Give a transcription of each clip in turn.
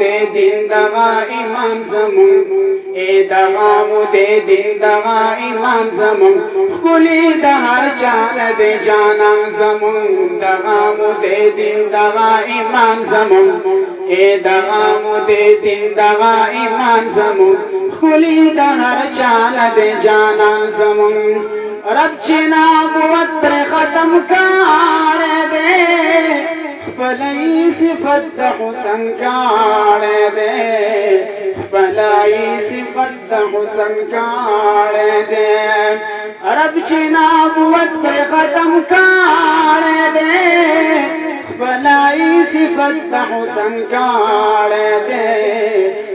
دے دین دغا ایمان زمون اے دغا مو دے دین دغا ایمان زمون خلی دا ہر چان دے جانان زمون دغا مو دے دین دغا ایمان زمون اے دغا مو دے دین دغا ایمان زمون خلی دا ہر چان دے جانان زمون رب چنا بوت پر ختم کار دے خپلائی صفت دا حسن کار دے خپلائی صفت دا حسن کار دے رب چنا بوت پر ختم کار دے خپلائی صفت دا حسن کار دے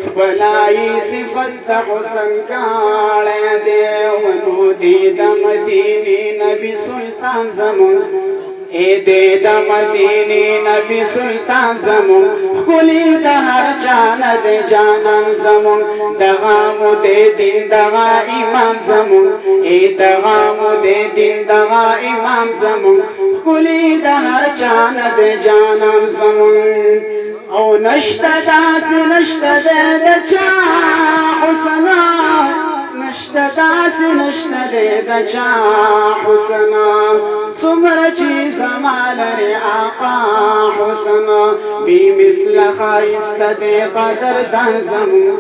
خپلائی صفت دا حسن کار دے ونو دی دا مدینی نبی سلطان زمون اے دے دا مدینی نبی سلطان زمون خلی دا ہر چان دے جانان زمون دغامو دے دین دغا ایمان زمون اے دغامو دے دین دغا ایمان زمون خلی دا ہر چان دے جانان زمون او نشتا داس نشتا دے دا چا حسنا نشتا داس نشتا دے دا چا حسنا سمر چیز مالر آقا حسنا بی مثل خائست دے قدر دان زمون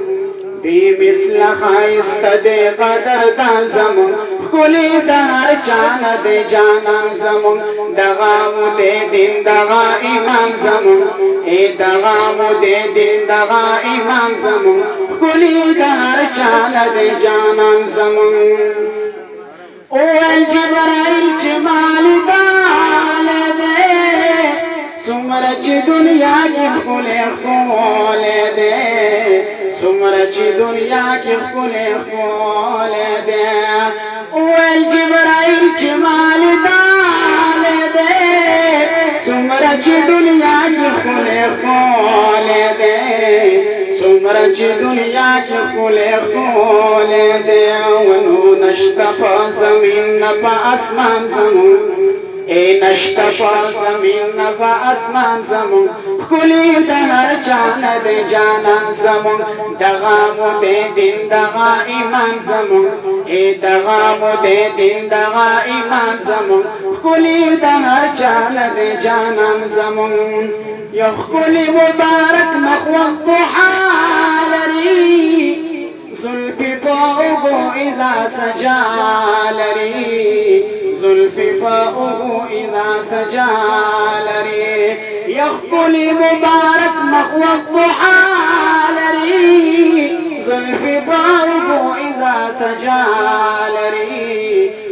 بی مثل خائست دے قدر دان زمون خلی دہر چان دے جانان زمون دغامو دے دین دغا ایمان زمون اے دغامو دے دین دغا ایمان زمون خلی دہر چان دے جانان زمون او الجبرائیل جمال دال دے سمرچ دنیا کی خلے خولے دے سمرچ دنیا کی خلے خولے دے او الجبرائیل جمال دال دے سمرچ دنیا کی خلے خولے دے سمرچ دنیا کی خلے خولے دے ونو نشتا پا زمین نپا اسمان زمون اے نشتا پا زمین نپا اسمان زمون خلی دہر چان دے جانان زمون دغامو دے دین دغا ایمان زمون اے دغامو دے دین دغا ایمان زمون خلی دہر چان دے جانان زمون یا خلی مبارک مخوق حالری زلفی پاؤگو اذا سجالری زلفی پاؤگو اذا سجالری یخبلی مبارک مخوق حالری زلفی پاؤگو اذا سجالری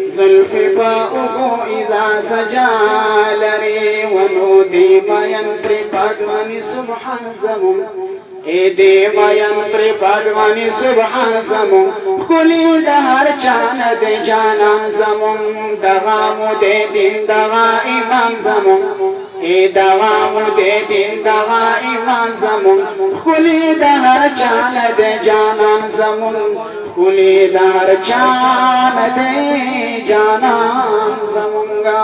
زلفی پاؤگو اذا سجالری ونو دی بیان پر پاکمانی سبحان زمون اے دے بیان پر پاکمانی سبحان زمون خلی دہر چان دے جانان زمون دغامو دے دین دغا ایمان زمون اے دغامو دے دین دغا ایمان زمون خلی دہر چان دے جانان زمون خلی دہر چان دے جانان زمونگا